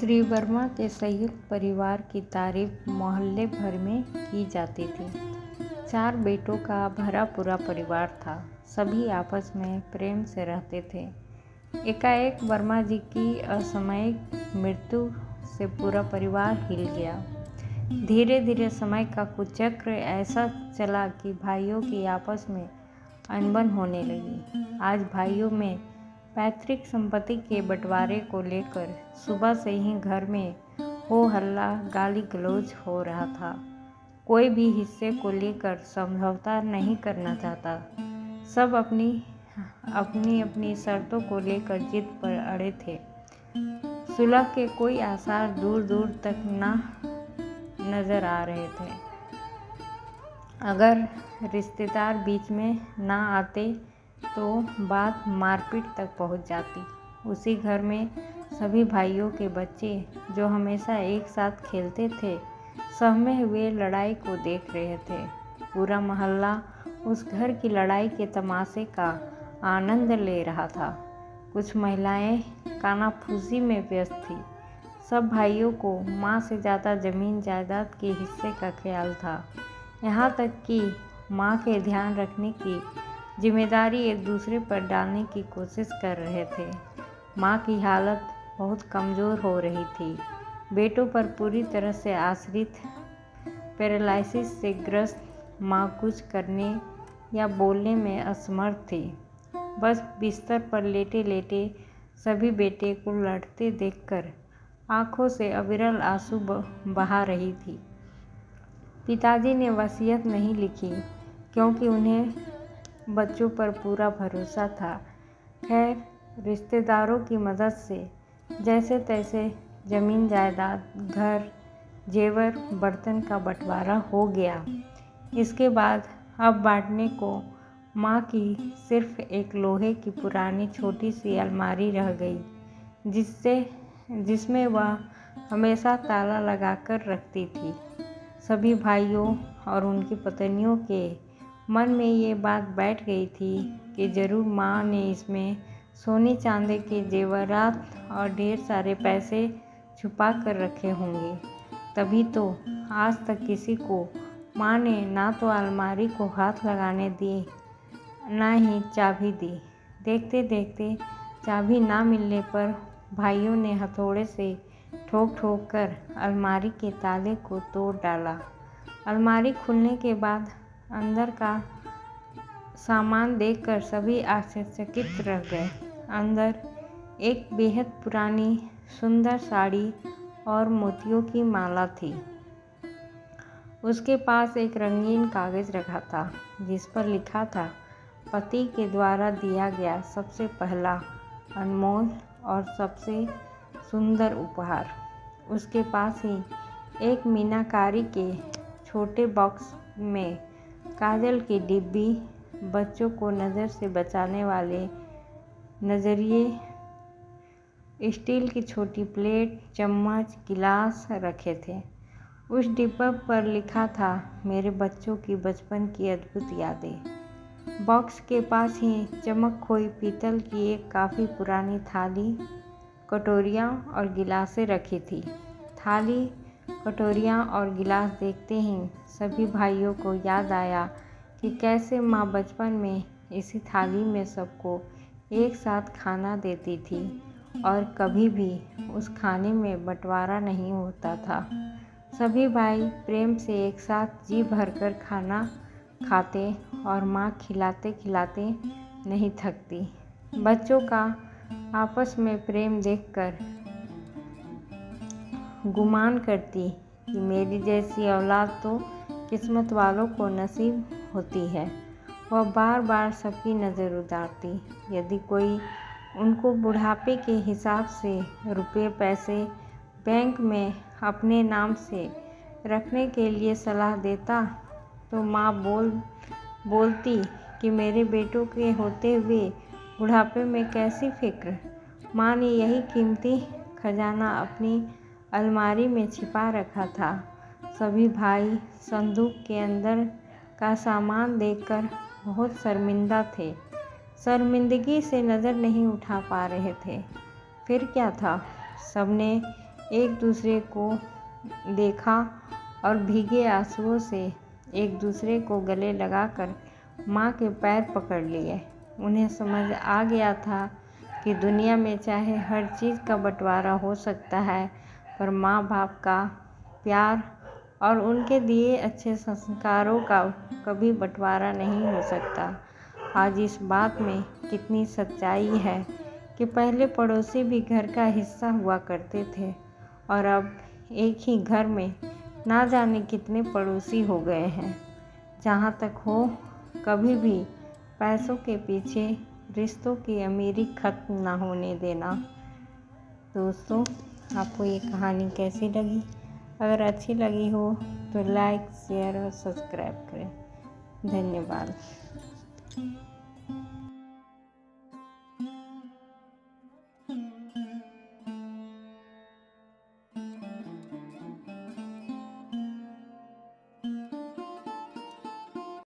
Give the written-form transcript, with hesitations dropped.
श्री वर्मा के संयुक्त परिवार की तारीफ मोहल्ले भर में की जाती थी। 4 बेटों का भरा पूरा परिवार था। सभी आपस में प्रेम से रहते थे। एकाएक वर्मा जी की असामयिक मृत्यु से पूरा परिवार हिल गया। धीरे धीरे समय का कुचक्र ऐसा चला कि भाइयों की आपस में अनबन होने लगी। आज भाइयों में पैतृक संपत्ति के बंटवारे को लेकर सुबह से ही घर में हो हल्ला गाली गलौज हो रहा था। कोई भी हिस्से को लेकर समझौता नहीं करना चाहता। सब अपनी अपनी शर्तों को लेकर जिद पर अड़े थे। सुलह के कोई आसार दूर दूर तक नजर आ रहे थे। अगर रिश्तेदार बीच में ना आते तो बात मारपीट तक पहुंच जाती। उसी घर में सभी भाइयों के बच्चे जो हमेशा एक साथ खेलते थे, सहमे हुए लड़ाई को देख रहे थे। पूरा मोहल्ला उस घर की लड़ाई के तमाशे का आनंद ले रहा था। कुछ महिलाएं कानाफूसी में व्यस्त थी। सब भाइयों को माँ से ज़्यादा जमीन जायदाद के हिस्से का ख्याल था। यहाँ तक कि माँ के ध्यान रखने की जिम्मेदारी एक दूसरे पर डालने की कोशिश कर रहे थे। माँ की हालत बहुत कमज़ोर हो रही थी। बेटों पर पूरी तरह से आश्रित पैरालिसिस से ग्रस्त माँ कुछ करने या बोलने में असमर्थ थी। बस बिस्तर पर लेटे लेटे सभी बेटे को लड़ते देखकर आंखों से अविरल आंसू बहा रही थी। पिताजी ने वसीयत नहीं लिखी क्योंकि उन्हें बच्चों पर पूरा भरोसा था। खैर, रिश्तेदारों की मदद से जैसे तैसे जमीन जायदाद, घर, जेवर, बर्तन का बंटवारा हो गया। इसके बाद अब बांटने को माँ की सिर्फ एक लोहे की पुरानी छोटी सी अलमारी रह गई, जिसमें वह हमेशा ताला लगाकर रखती थी। सभी भाइयों और उनकी पत्नियों के मन में ये बात बैठ गई थी कि जरूर माँ ने इसमें सोने चांदी के जेवरात और ढेर सारे पैसे छुपा कर रखे होंगे। तभी तो आज तक किसी को माँ ने ना तो अलमारी को हाथ लगाने दी, ना ही चाबी दी। देखते देखते चाबी ना मिलने पर भाइयों ने हथौड़े से ठोक ठोक कर अलमारी के ताले को तोड़ डाला। अलमारी खुलने के बाद अंदर का सामान देखकर सभी आश्चर्यचकित रह गए। अंदर एक बेहद पुरानी सुंदर साड़ी और मोतियों की माला थी। उसके पास एक रंगीन कागज रखा था जिस पर लिखा था, पति के द्वारा दिया गया सबसे पहला, अनमोल और सबसे सुंदर उपहार। उसके पास ही एक मीनाकारी के छोटे बॉक्स में काजल की डिब्बी, बच्चों को नज़र से बचाने वाले नजरिए, स्टील की छोटी प्लेट, चम्मच, गिलास रखे थे। उस डिब्बे पर लिखा था, मेरे बच्चों की बचपन की अद्भुत यादें। बॉक्स के पास ही चमक खोई पीतल की एक काफ़ी पुरानी थाली, कटोरियाँ और गिलासें रखी थी। थाली, कटोरियाँ और गिलास देखते ही सभी भाइयों को याद आया कि कैसे माँ बचपन में इसी थाली में सबको एक साथ खाना देती थी और कभी भी उस खाने में बंटवारा नहीं होता था। सभी भाई प्रेम से एक साथ जी भरकर खाना खाते और माँ खिलाते खिलाते नहीं थकती। बच्चों का आपस में प्रेम देखकर गुमान करती कि मेरी जैसी औलाद तो किस्मत वालों को नसीब होती है। वह बार बार सबकी नज़र उतारती। यदि कोई उनको बुढ़ापे के हिसाब से रुपए पैसे बैंक में अपने नाम से रखने के लिए सलाह देता तो माँ बोलती कि मेरे बेटों के होते हुए बुढ़ापे में कैसी फिक्र। माँ ने यही कीमती खजाना अपनी अलमारी में छिपा रखा था। सभी भाई संदूक के अंदर का सामान देखकर बहुत शर्मिंदा थे। शर्मिंदगी से नज़र नहीं उठा पा रहे थे। फिर क्या था, सबने एक दूसरे को देखा और भीगे आंसुओं से एक दूसरे को गले लगाकर माँ के पैर पकड़ लिए। उन्हें समझ आ गया था कि दुनिया में चाहे हर चीज़ का बंटवारा हो सकता है, पर माँ बाप का प्यार और उनके दिए अच्छे संस्कारों का कभी बंटवारा नहीं हो सकता। आज इस बात में कितनी सच्चाई है कि पहले पड़ोसी भी घर का हिस्सा हुआ करते थे और अब एक ही घर में ना जाने कितने पड़ोसी हो गए हैं। जहाँ तक हो, कभी भी पैसों के पीछे रिश्तों की अमीरी खत्म ना होने देना। दोस्तों, आपको ये कहानी कैसी लगी? अगर अच्छी लगी हो तो लाइक, शेयर और सब्सक्राइब करें। धन्यवाद।